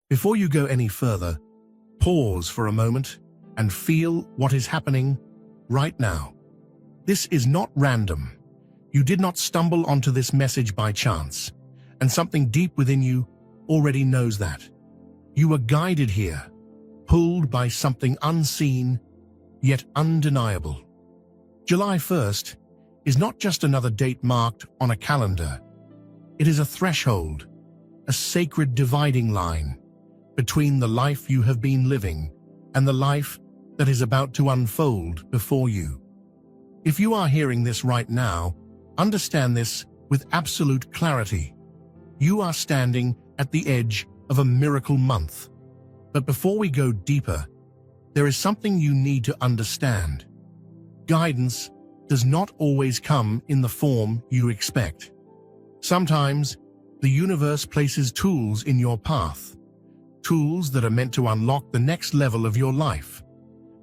Before you go any further, pause for a moment and feel what is happening right now. This is not random. You did not stumble onto this message by chance, and something deep within you already knows that. You were guided here, pulled by something unseen, yet undeniable. July 1st is not just another date marked on a calendar. It is a threshold, a sacred dividing line between the life you have been living and the life that is about to unfold before you. If you are hearing this right now, understand this with absolute clarity. You are standing at the edge of a miracle month. But before we go deeper, there is something you need to understand. Guidance does not always come in the form you expect. Sometimes, the universe places tools in your path, tools that are meant to unlock the next level of your life.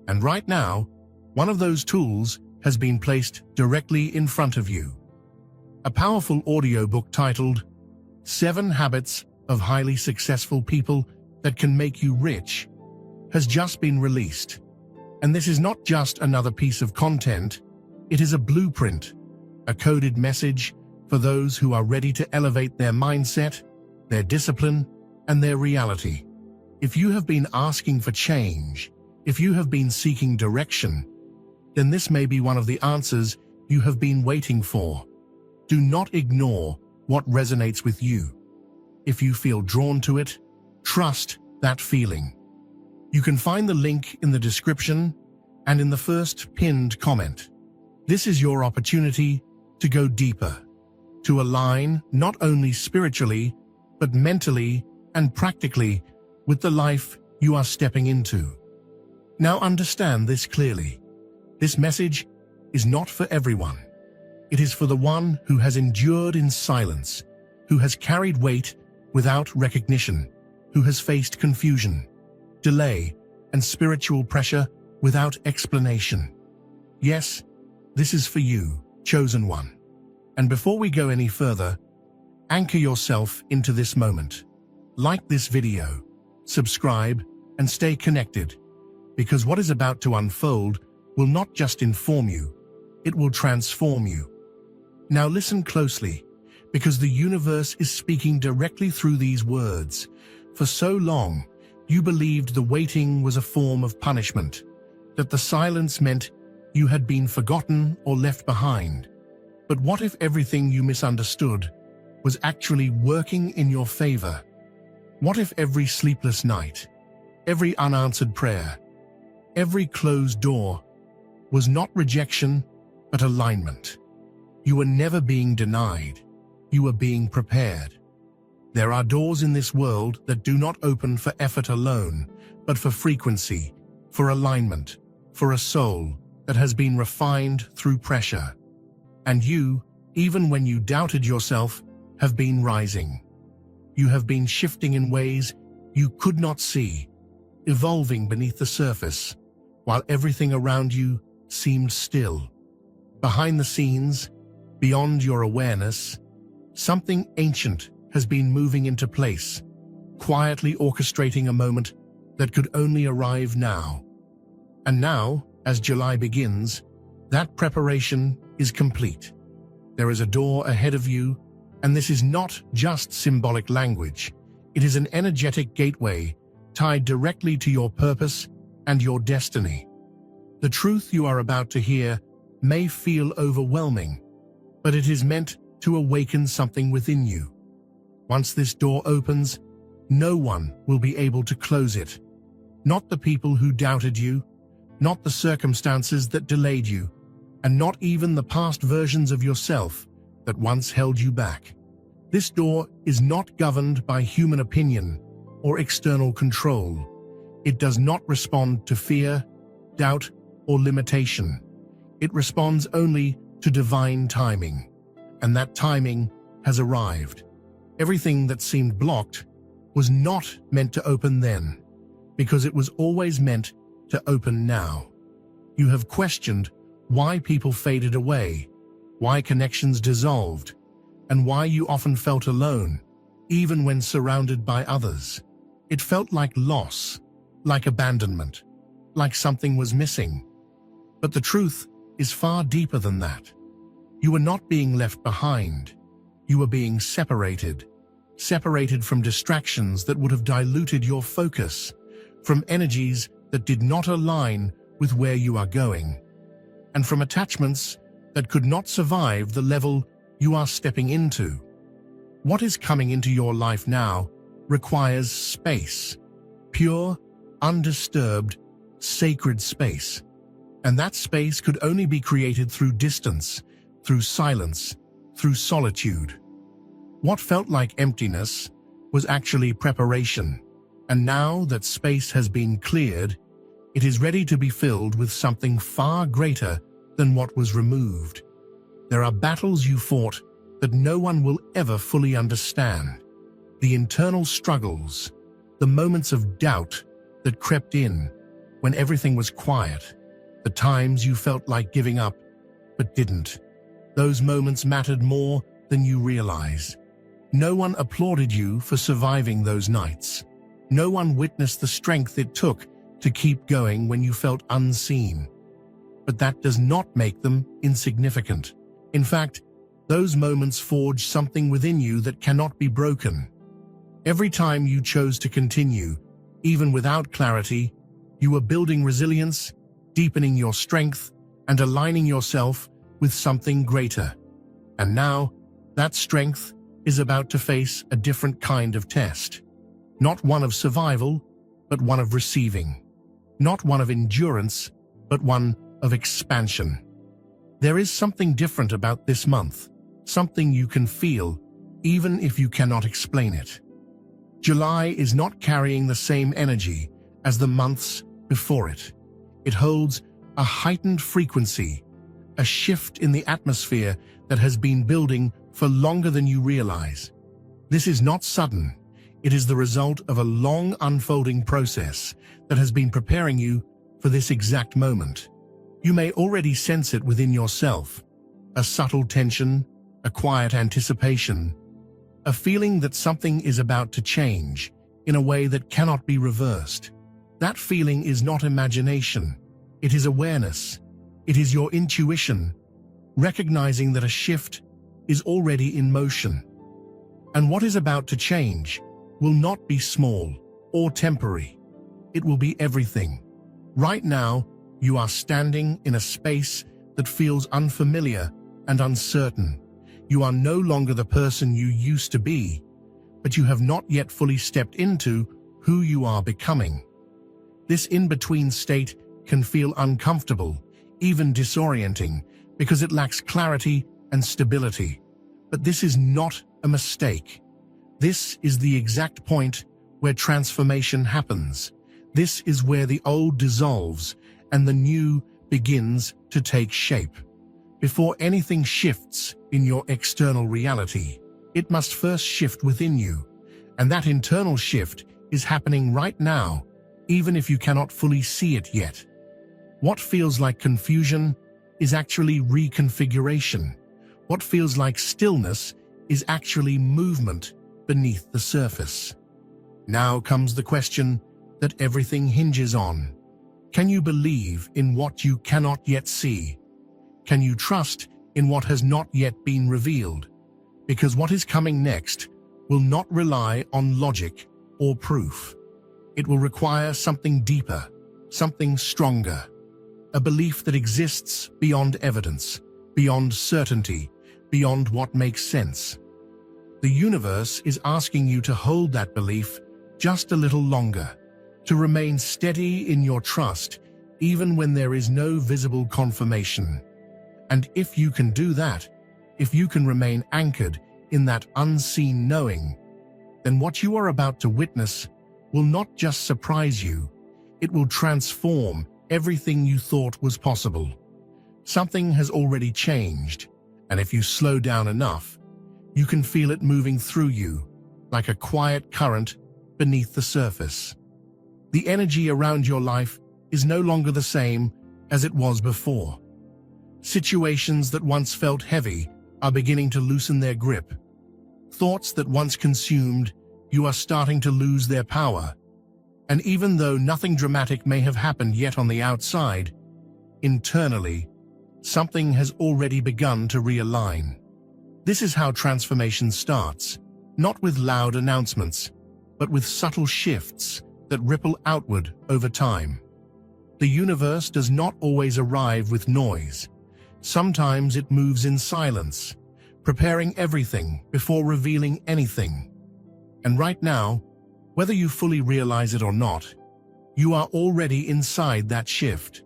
And right now, one of those tools has been placed directly in front of you. A powerful audiobook titled 7 Habits of Highly Successful People That Can Make You Rich has just been released. And this is not just another piece of content, it is a blueprint, a coded message for those who are ready to elevate their mindset, their discipline, and their reality. If you have been asking for change, if you have been seeking direction, then this may be one of the answers you have been waiting for. Do not ignore what resonates with you. If you feel drawn to it, trust that feeling. You can find the link in the description and in the first pinned comment. This is your opportunity to go deeper, to align not only spiritually, but mentally and practically with the life you are stepping into. Now understand this clearly. This message is not for everyone. It is for the one who has endured in silence, who has carried weight without recognition, who has faced confusion, delay, and spiritual pressure without explanation. Yes, this is for you, chosen one. And before we go any further, anchor yourself into this moment. Like this video, subscribe, and stay connected, because what is about to unfold will not just inform you, it will transform you. Now listen closely, because the universe is speaking directly through these words. For so long, you believed the waiting was a form of punishment, that the silence meant you had been forgotten or left behind. But what if everything you misunderstood was actually working in your favor? What if every sleepless night, every unanswered prayer, every closed door was not rejection, but alignment? You were never being denied. You were being prepared. There are doors in this world that do not open for effort alone, but for frequency, for alignment, for a soul that has been refined through pressure. And you, even when you doubted yourself, have been rising. You have been shifting in ways you could not see, evolving beneath the surface, while everything around you seemed still. Behind the scenes, beyond your awareness, something ancient has been moving into place, quietly orchestrating a moment that could only arrive now. And now, as July begins, that preparation is complete. There is a door ahead of you, and this is not just symbolic language. It is an energetic gateway tied directly to your purpose and your destiny. The truth you are about to hear may feel overwhelming, but it is meant to awaken something within you. Once this door opens, no one will be able to close it. Not the people who doubted you, not the circumstances that delayed you, and not even the past versions of yourself that once held you back. This door is not governed by human opinion or external control. It does not respond to fear, doubt, or limitation. It responds only to divine timing, and that timing has arrived. Everything that seemed blocked was not meant to open then, because it was always meant to open now. You have questioned why people faded away, why connections dissolved, and why you often felt alone, even when surrounded by others. It felt like loss, like abandonment, like something was missing. But the truth is far deeper than that. You were not being left behind. You were being separated. Separated from distractions that would have diluted your focus, from energies that did not align with where you are going, and from attachments that could not survive the level you are stepping into. What is coming into your life now requires space, pure, undisturbed, sacred space. And that space could only be created through distance, through silence, through solitude. What felt like emptiness was actually preparation, and now that space has been cleared, it is ready to be filled with something far greater than what was removed. There are battles you fought that no one will ever fully understand. The internal struggles, the moments of doubt that crept in when everything was quiet, the times you felt like giving up but didn't. Those moments mattered more than you realize. No one applauded you for surviving those nights. No one witnessed the strength it took to keep going when you felt unseen. But that does not make them insignificant. In fact, those moments forged something within you that cannot be broken. Every time you chose to continue, even without clarity, you were building resilience, deepening your strength, and aligning yourself with something greater. And now, that strength is about to face a different kind of test. Not one of survival, but one of receiving. Not one of endurance, but one of expansion. There is something different about this month, something you can feel, even if you cannot explain it. July is not carrying the same energy as the months before it. It holds a heightened frequency, a shift in the atmosphere that has been building for longer than you realize. This is not sudden. It is the result of a long unfolding process that has been preparing you for this exact moment. You may already sense it within yourself, a subtle tension, a quiet anticipation, a feeling that something is about to change in a way that cannot be reversed. That feeling is not imagination. It is awareness. It is your intuition, recognizing that a shift is already in motion. And what is about to change will not be small or temporary. It will be everything. Right now, you are standing in a space that feels unfamiliar and uncertain. You are no longer the person you used to be, but you have not yet fully stepped into who you are becoming. This in-between state can feel uncomfortable, even disorienting, because it lacks clarity and stability. But this is not a mistake. This is the exact point where transformation happens. This is where the old dissolves and the new begins to take shape. Before anything shifts in your external reality, it must first shift within you. And that internal shift is happening right now, even if you cannot fully see it yet. What feels like confusion is actually reconfiguration. What feels like stillness is actually movement beneath the surface. Now comes the question that everything hinges on. Can you believe in what you cannot yet see? Can you trust in what has not yet been revealed? Because what is coming next will not rely on logic or proof. It will require something deeper, something stronger, a belief that exists beyond evidence, beyond certainty, beyond what makes sense. The universe is asking you to hold that belief just a little longer, to remain steady in your trust even when there is no visible confirmation. And if you can do that, if you can remain anchored in that unseen knowing, then what you are about to witness will not just surprise you, it will transform everything you thought was possible. Something has already changed, and if you slow down enough, you can feel it moving through you, like a quiet current beneath the surface. The energy around your life is no longer the same as it was before. Situations that once felt heavy are beginning to loosen their grip. Thoughts that once consumed you are starting to lose their power, And even though nothing dramatic may have happened yet on the outside, internally, something has already begun to realign. This is how transformation starts, not with loud announcements, but with subtle shifts that ripple outward over time. The universe does not always arrive with noise. Sometimes it moves in silence, preparing everything before revealing anything. And right now, whether you fully realize it or not, you are already inside that shift.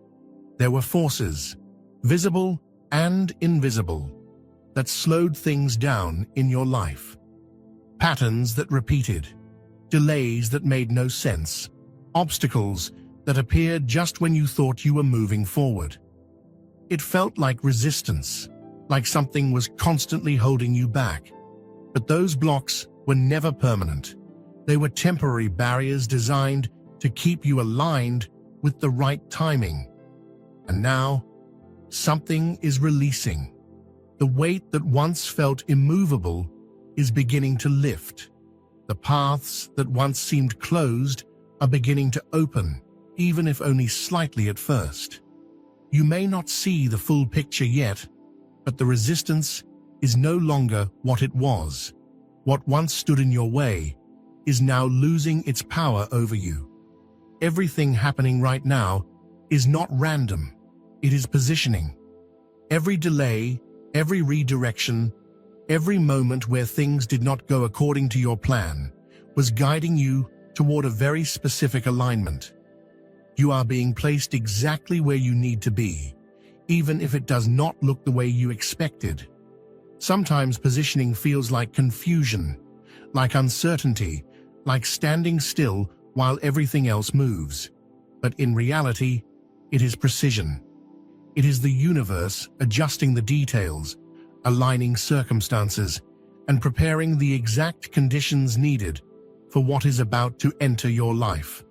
There were forces, visible and invisible, that slowed things down in your life. Patterns that repeated, delays that made no sense, obstacles that appeared just when you thought you were moving forward. It felt like resistance, like something was constantly holding you back. But those blocks were never permanent. They were temporary barriers designed to keep you aligned with the right timing. And now, something is releasing. The weight that once felt immovable is beginning to lift. The paths that once seemed closed are beginning to open, even if only slightly at first. You may not see the full picture yet, but the resistance is no longer what it was. What once stood in your way is now losing its power over you. Everything happening right now is not random. It is positioning. Every delay, every redirection, every moment where things did not go according to your plan was guiding you toward a very specific alignment. You are being placed exactly where you need to be, even if it does not look the way you expected. Sometimes positioning feels like confusion, like uncertainty, like standing still while everything else moves. But in reality, it is precision. It is the universe adjusting the details, aligning circumstances, and preparing the exact conditions needed for what is about to enter your life.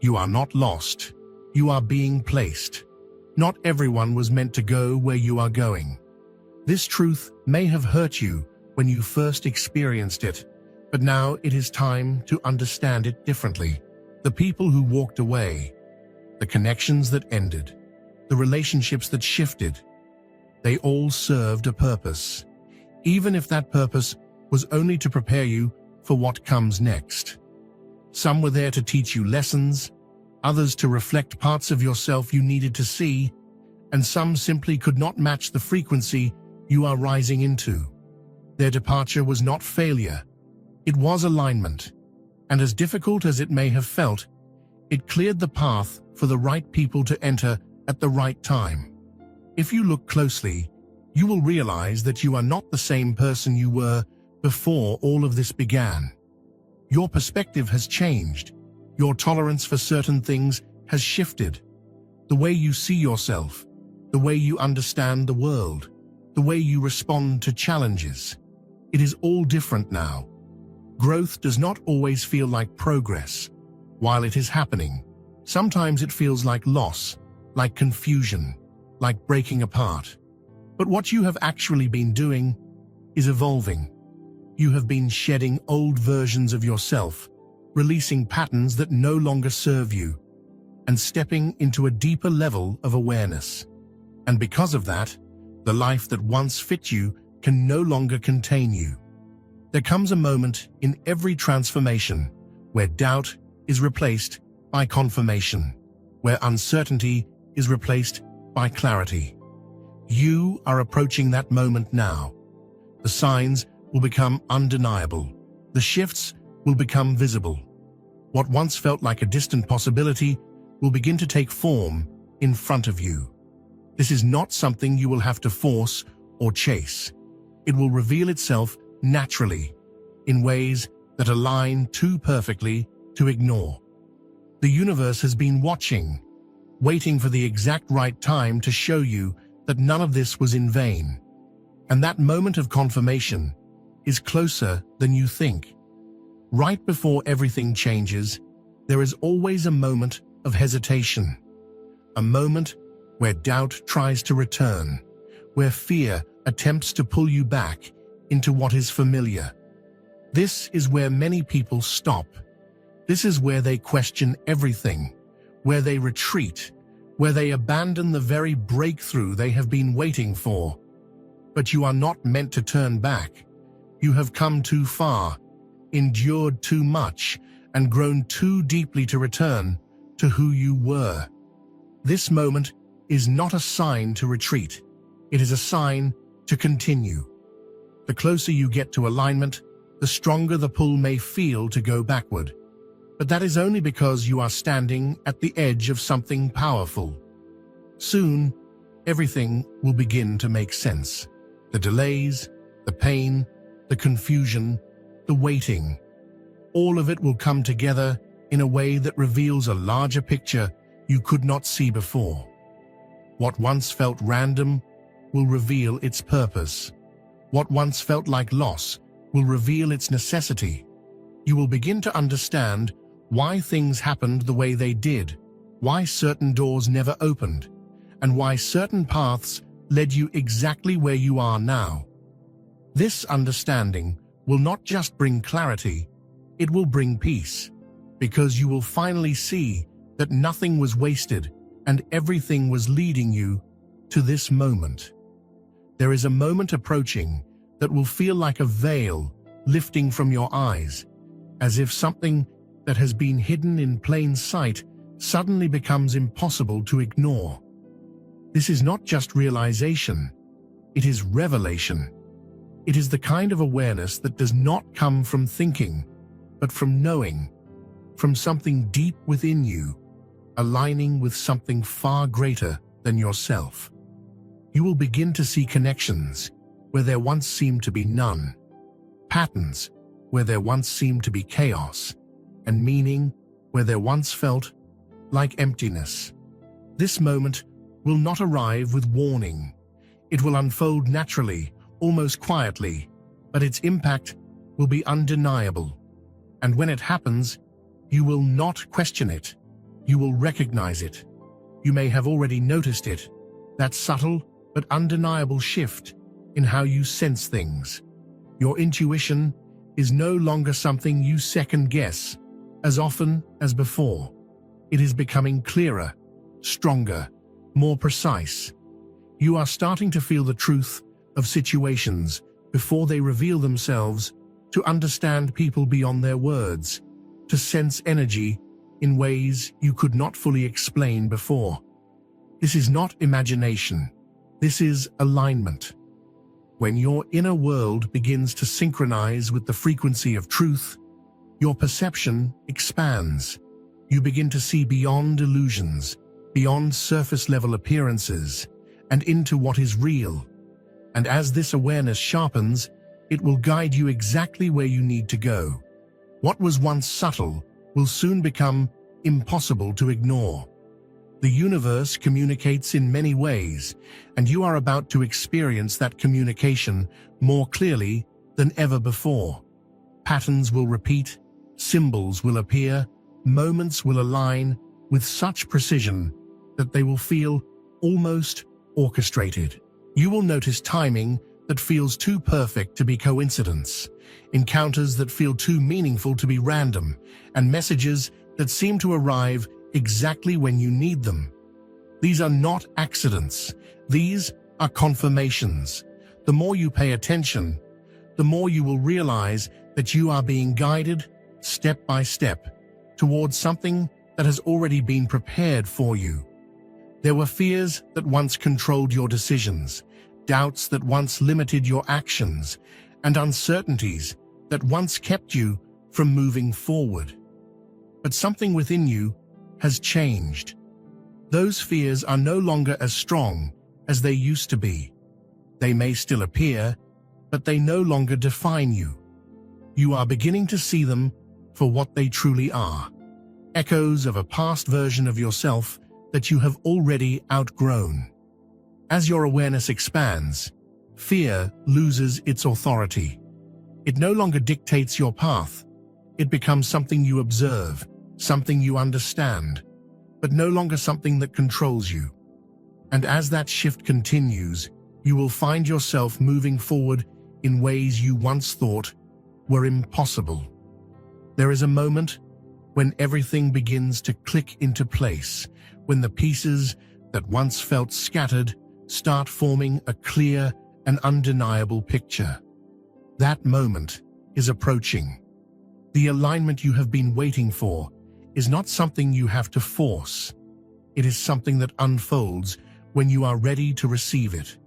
You are not lost. You are being placed. Not everyone was meant to go where you are going. This truth may have hurt you when you first experienced it, but now it is time to understand it differently. The people who walked away, the connections that ended, the relationships that shifted, they all served a purpose, even if that purpose was only to prepare you for what comes next. Some were there to teach you lessons, others to reflect parts of yourself you needed to see, and some simply could not match the frequency you are rising into. Their departure was not failure, it was alignment, and as difficult as it may have felt, it cleared the path for the right people to enter at the right time. If you look closely, you will realize that you are not the same person you were before all of this began. Your perspective has changed. Your tolerance for certain things has shifted. The way you see yourself, the way you understand the world, the way you respond to challenges. It is all different now. Growth does not always feel like progress. While it is happening, sometimes it feels like loss, like confusion, like breaking apart. But what you have actually been doing is evolving. You have been shedding old versions of yourself, releasing patterns that no longer serve you, and stepping into a deeper level of awareness. And because of that, the life that once fit you can no longer contain you. There comes a moment in every transformation where doubt is replaced by confirmation, where uncertainty is replaced by clarity. You are approaching that moment now. The signs will become undeniable. The shifts will become visible. What once felt like a distant possibility will begin to take form in front of you. This is not something you will have to force or chase. It will reveal itself naturally, in ways that align too perfectly to ignore. The universe has been watching, waiting for the exact right time to show you that none of this was in vain. And that moment of confirmation is closer than you think. Right before everything changes, there is always a moment of hesitation. A moment where doubt tries to return, where fear attempts to pull you back into what is familiar. This is where many people stop. This is where they question everything, where they retreat, where they abandon the very breakthrough they have been waiting for. But you are not meant to turn back. You have come too far, endured too much, and grown too deeply to return to who you were. This moment is not a sign to retreat. It is a sign to continue. The closer you get to alignment, the stronger the pull may feel to go backward. But that is only because you are standing at the edge of something powerful. Soon, everything will begin to make sense. The delays, the pain, the confusion, the waiting. All of it will come together in a way that reveals a larger picture you could not see before. What once felt random will reveal its purpose. What once felt like loss will reveal its necessity. You will begin to understand why things happened the way they did, why certain doors never opened, and why certain paths led you exactly where you are now. This understanding will not just bring clarity, it will bring peace, because you will finally see that nothing was wasted and everything was leading you to this moment. There is a moment approaching that will feel like a veil lifting from your eyes, as if something that has been hidden in plain sight suddenly becomes impossible to ignore. This is not just realization, it is revelation. It is the kind of awareness that does not come from thinking, but from knowing, from something deep within you, aligning with something far greater than yourself. You will begin to see connections where there once seemed to be none, patterns where there once seemed to be chaos, and meaning where there once felt like emptiness. This moment will not arrive with warning. It will unfold naturally, almost quietly, but its impact will be undeniable. And when it happens, you will not question it. You will recognize it. You may have already noticed it, that subtle but undeniable shift in how you sense things. Your intuition is no longer something you second-guess as often as before. It is becoming clearer, stronger, more precise. You are starting to feel the truth of situations before they reveal themselves, to understand people beyond their words, to sense energy in ways you could not fully explain before. This is not imagination. This is alignment. When your inner world begins to synchronize with the frequency of truth, your perception expands. You begin to see beyond illusions, beyond surface-level appearances, and into what is real. And as this awareness sharpens, it will guide you exactly where you need to go. What was once subtle will soon become impossible to ignore. The universe communicates in many ways, and you are about to experience that communication more clearly than ever before. Patterns will repeat, symbols will appear, moments will align with such precision that they will feel almost orchestrated. You will notice timing that feels too perfect to be coincidence, encounters that feel too meaningful to be random, and messages that seem to arrive exactly when you need them. These are not accidents. These are confirmations. The more you pay attention, the more you will realize that you are being guided, step by step, towards something that has already been prepared for you. There were fears that once controlled your decisions, doubts that once limited your actions, and uncertainties that once kept you from moving forward. But something within you has changed. Those fears are no longer as strong as they used to be. They may still appear, but they no longer define you. You are beginning to see them for what they truly are, echoes of a past version of yourself that you have already outgrown. As your awareness expands, fear loses its authority. It no longer dictates your path. It becomes something you observe, something you understand, but no longer something that controls you. And as that shift continues, you will find yourself moving forward in ways you once thought were impossible. There is a moment when everything begins to click into place, when the pieces that once felt scattered start forming a clear and undeniable picture. That moment is approaching. The alignment you have been waiting for is not something you have to force. It is something that unfolds when you are ready to receive it.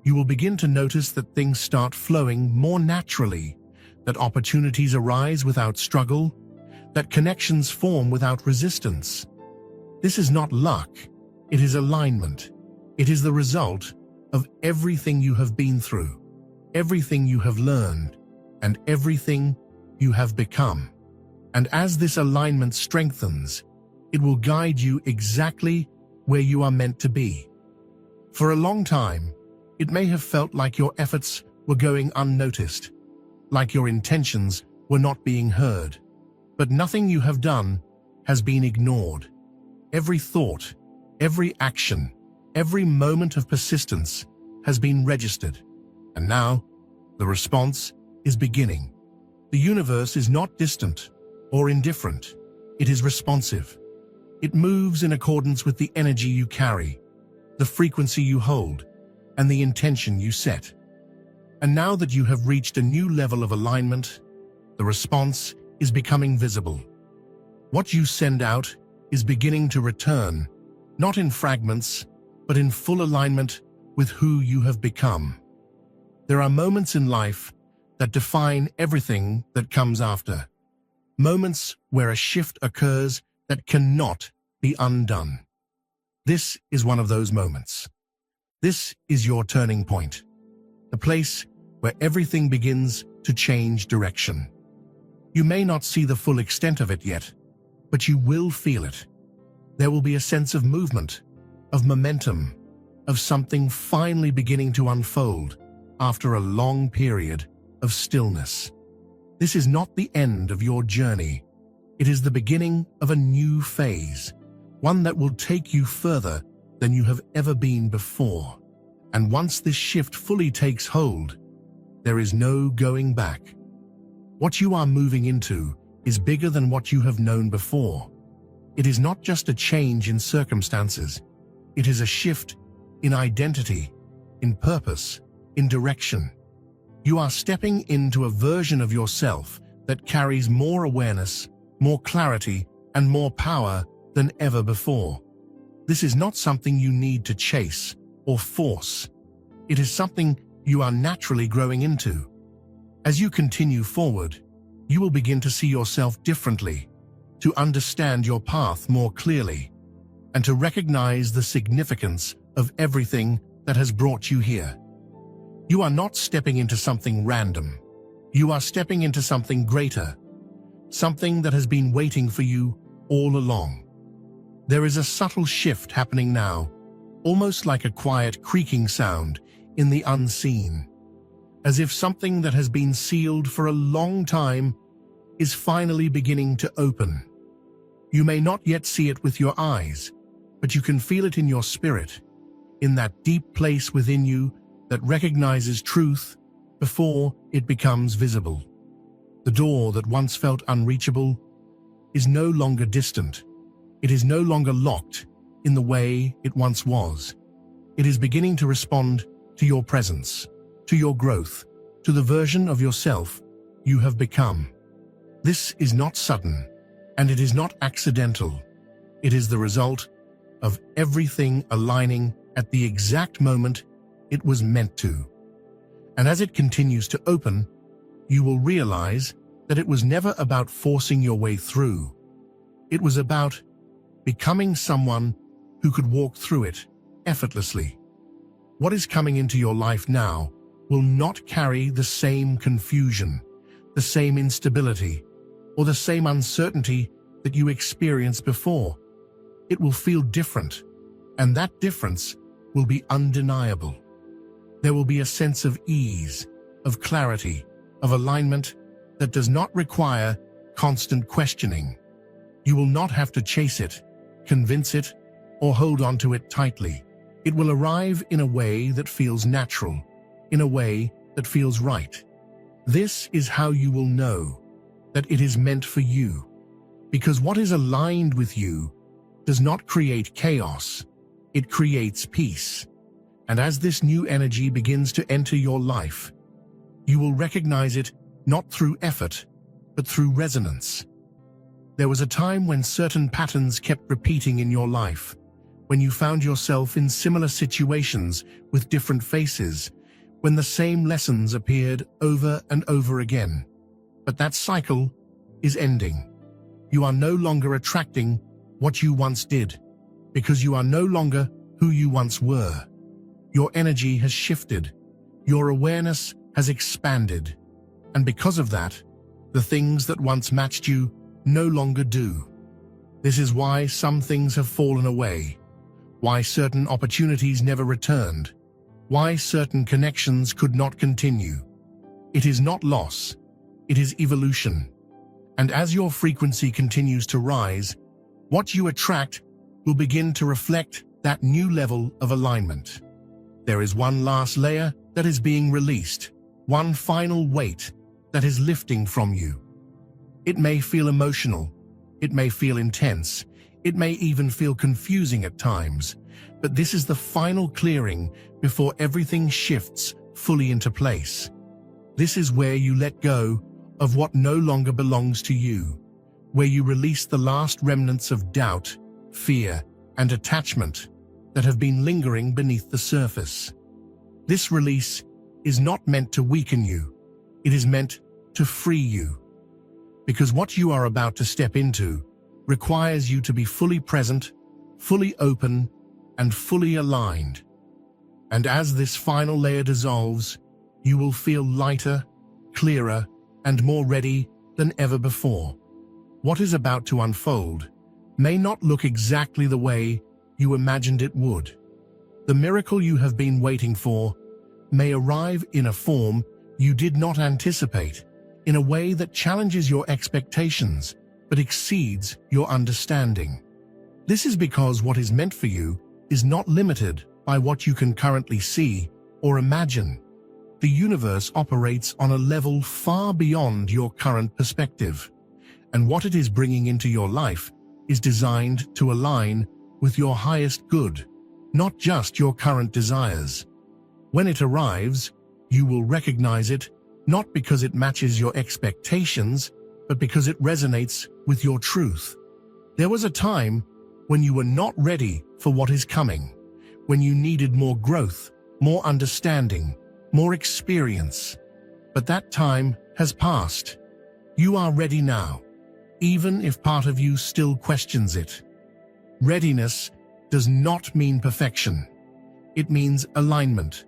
You will begin to notice that things start flowing more naturally, that opportunities arise without struggle, that connections form without resistance. This is not luck, it is alignment. It is the result of everything you have been through, everything you have learned, and everything you have become. And as this alignment strengthens, it will guide you exactly where you are meant to be. For a long time, it may have felt like your efforts were going unnoticed, like your intentions were not being heard. But nothing you have done has been ignored. Every thought, every action, every moment of persistence has been registered. And now, the response is beginning. The universe is not distant or indifferent. It is responsive. It moves in accordance with the energy you carry, the frequency you hold, and the intention you set. And now that you have reached a new level of alignment, the response is becoming visible. What you send out is beginning to return, not in fragments, but in full alignment with who you have become. There are moments in life that define everything that comes after. Moments where a shift occurs that cannot be undone. This is one of those moments. This is your turning point, the place where everything begins to change direction. You may not see the full extent of it yet, but you will feel it. There will be a sense of movement, of momentum, of something finally beginning to unfold after a long period of stillness. This is not the end of your journey. It is the beginning of a new phase, one that will take you further than you have ever been before. And once this shift fully takes hold, there is no going back. What you are moving into is bigger than what you have known before. It is not just a change in circumstances. It is a shift in identity, in purpose, in direction. You are stepping into a version of yourself that carries more awareness, more clarity, and more power than ever before. This is not something you need to chase or force. It is something you are naturally growing into. As you continue forward, you will begin to see yourself differently, to understand your path more clearly, and to recognize the significance of everything that has brought you here. You are not stepping into something random. You are stepping into something greater, something that has been waiting for you all along. There is a subtle shift happening now, almost like a quiet creaking sound in the unseen, as if something that has been sealed for a long time is finally beginning to open. You may not yet see it with your eyes, but you can feel it in your spirit, in that deep place within you that recognizes truth before it becomes visible. The door that once felt unreachable is no longer distant. It is no longer locked in the way it once was. It is beginning to respond to your presence, to your growth, to the version of yourself you have become. This is not sudden, and it is not accidental. It is the result of everything aligning at the exact moment it was meant to. And as it continues to open, you will realize that it was never about forcing your way through. It was about becoming someone who could walk through it effortlessly. What is coming into your life now will not carry the same confusion, the same instability, or the same uncertainty that you experienced before. It will feel different, and that difference will be undeniable. There will be a sense of ease, of clarity, of alignment that does not require constant questioning. You will not have to chase it, convince it, or hold on to it tightly. It will arrive in a way that feels natural, in a way that feels right. This is how you will know that it is meant for you. Because what is aligned with you does not create chaos, it creates peace. And as this new energy begins to enter your life, you will recognize it not through effort, but through resonance. There was a time when certain patterns kept repeating in your life, when you found yourself in similar situations with different faces, when the same lessons appeared over and over again. But that cycle is ending. You are no longer attracting what you once did, because you are no longer who you once were. Your energy has shifted, your awareness has expanded, and because of that, the things that once matched you no longer do. This is why some things have fallen away, why certain opportunities never returned, why certain connections could not continue. It is not loss, it is evolution. And as your frequency continues to rise, what you attract will begin to reflect that new level of alignment. There is one last layer that is being released, one final weight that is lifting from you. It may feel emotional, it may feel intense, it may even feel confusing at times, but this is the final clearing before everything shifts fully into place. This is where you let go of what no longer belongs to you, where you release the last remnants of doubt, fear, and attachment that have been lingering beneath the surface. This release is not meant to weaken you, it is meant to free you. Because what you are about to step into requires you to be fully present, fully open, and fully aligned. And as this final layer dissolves, you will feel lighter, clearer, and more ready than ever before. What is about to unfold may not look exactly the way you imagined it would. The miracle you have been waiting for may arrive in a form you did not anticipate, in a way that challenges your expectations but exceeds your understanding. This is because what is meant for you is not limited by what you can currently see or imagine. The universe operates on a level far beyond your current perspective, and what it is bringing into your life is designed to align with your highest good, not just your current desires. When it arrives, you will recognize it not because it matches your expectations, but because it resonates with your truth. There was a time when you were not ready for what is coming, when you needed more growth, more understanding, more experience. But that time has passed. You are ready now, even if part of you still questions it. Readiness does not mean perfection. It means alignment.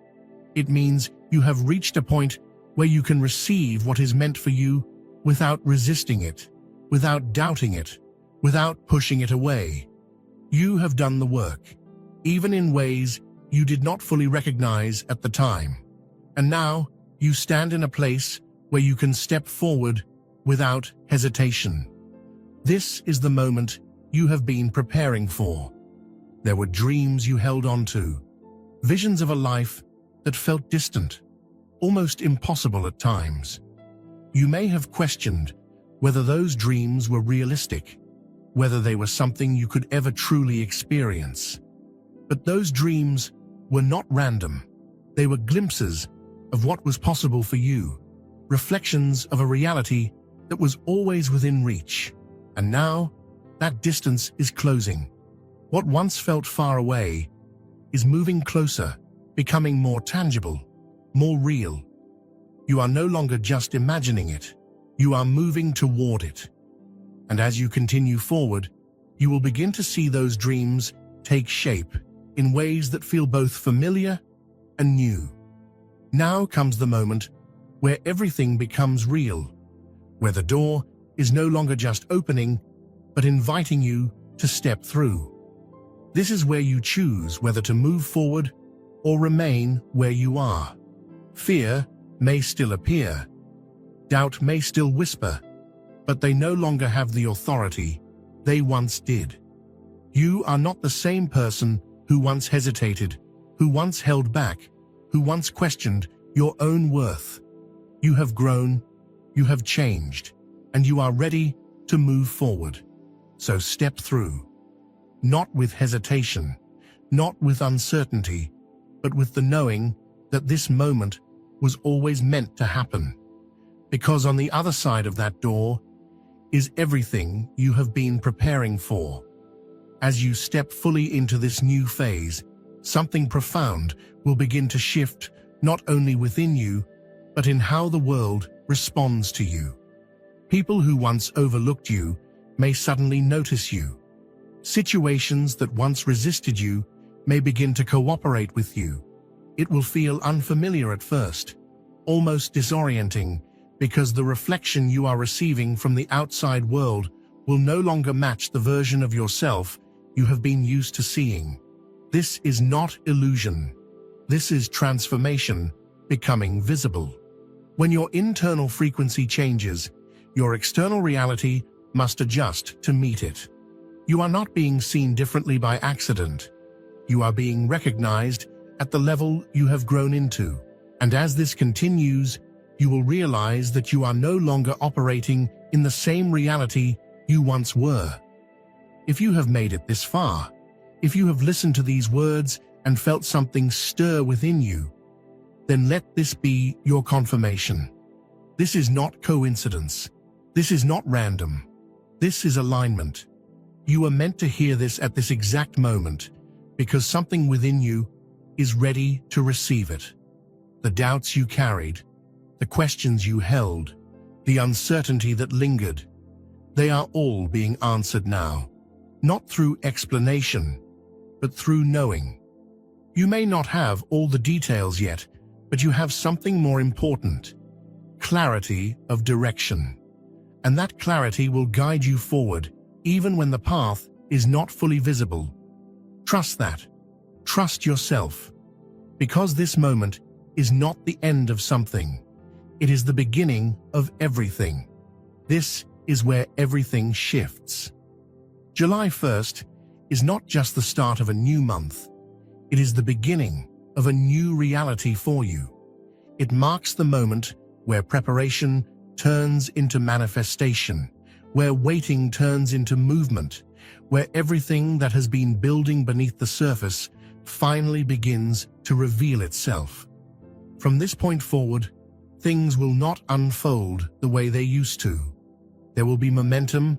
It means you have reached a point where you can receive what is meant for you without resisting it, without doubting it, without pushing it away. You have done the work, even in ways you did not fully recognize at the time. And now you stand in a place where you can step forward without hesitation. This is the moment you have been preparing for. There were dreams you held on to, visions of a life that felt distant, almost impossible at times. You may have questioned whether those dreams were realistic, whether they were something you could ever truly experience. But those dreams were not random. They were glimpses of what was possible for you, reflections of a reality that was always within reach. And now, that distance is closing. What once felt far away is moving closer, becoming more tangible, more real. You are no longer just imagining it, you are moving toward it. And as you continue forward, you will begin to see those dreams take shape in ways that feel both familiar and new. Now comes the moment where everything becomes real, where the door is no longer just opening, but inviting you to step through. This is where you choose whether to move forward or remain where you are. Fear may still appear, doubt may still whisper, but they no longer have the authority they once did. You are not the same person who once hesitated, who once held back, who once questioned your own worth. You have grown, you have changed, and you are ready to move forward. So step through, not with hesitation, not with uncertainty, but with the knowing that this moment was always meant to happen. Because on the other side of that door is everything you have been preparing for. As you step fully into this new phase, something profound will begin to shift not only within you, but in how the world responds to you. People who once overlooked you may suddenly notice you. Situations that once resisted you may begin to cooperate with you. It will feel unfamiliar at first, almost disorienting, because the reflection you are receiving from the outside world will no longer match the version of yourself you have been used to seeing. This is not illusion. This is transformation becoming visible. When your internal frequency changes, your external reality must adjust to meet it. You are not being seen differently by accident. You are being recognized at the level you have grown into. And as this continues, you will realize that you are no longer operating in the same reality you once were. If you have made it this far, if you have listened to these words and felt something stir within you, then let this be your confirmation. This is not coincidence. This is not random. This is alignment. You are meant to hear this at this exact moment because something within you is ready to receive it. The doubts you carried, the questions you held, the uncertainty that lingered, they are all being answered now, not through explanation, but through knowing. You may not have all the details yet, but you have something more important: clarity of direction. And that clarity will guide you forward, even when the path is not fully visible. Trust that. Trust yourself. Because this moment is not the end of something. It is the beginning of everything. This is where everything shifts. July 1st is not just the start of a new month. It is the beginning of a new reality for you. It marks the moment where preparation turns into manifestation, where waiting turns into movement, where everything that has been building beneath the surface finally begins to reveal itself. From this point forward, things will not unfold the way they used to. There will be momentum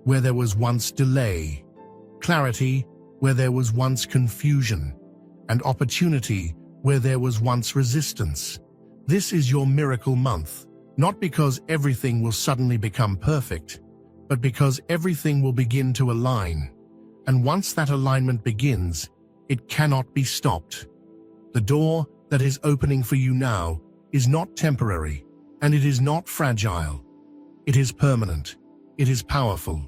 where there was once delay, clarity where there was once confusion, and opportunity where there was once resistance. This is your miracle month, not because everything will suddenly become perfect, but because everything will begin to align. And once that alignment begins, it cannot be stopped. The door that is opening for you now is not temporary, and it is not fragile. It is permanent, it is powerful,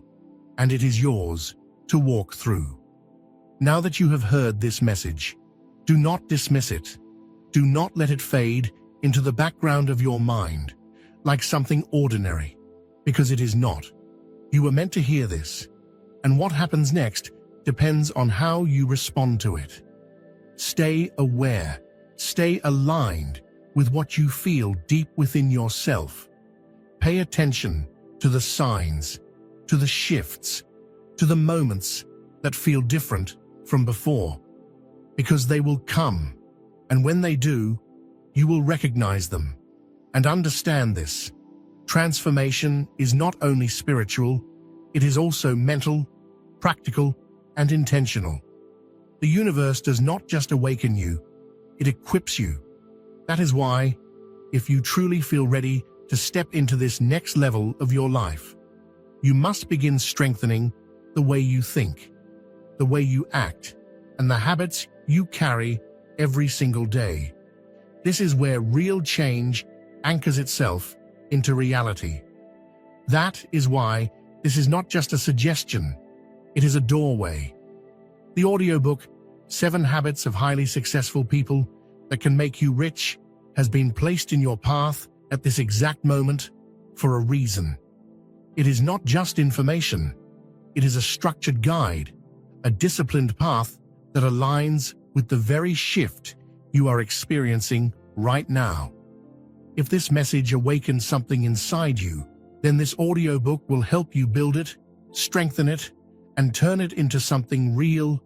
and it is yours to walk through. Now that you have heard this message, do not dismiss it. Do not let it fade into the background of your mind like something ordinary, because it is not. You were meant to hear this, and what happens next depends on how you respond to it. Stay aware, stay aligned with what you feel deep within yourself. Pay attention to the signs, to the shifts, to the moments that feel different from before, because they will come, and when they do, you will recognize them. And understand this: transformation is not only spiritual, it is also mental, practical, and intentional. The universe does not just awaken you, it equips you. That is why, if you truly feel ready to step into this next level of your life, you must begin strengthening the way you think, the way you act, and the habits you carry every single day. This is where real change anchors itself into reality. That is why this is not just a suggestion, it is a doorway. The audiobook, 7 Habits of Highly Successful People That Can Make You Rich, has been placed in your path at this exact moment for a reason. It is not just information, it is a structured guide, a disciplined path that aligns with the very shift you are experiencing right now. If this message awakens something inside you, then this audiobook will help you build it, strengthen it, and turn it into something real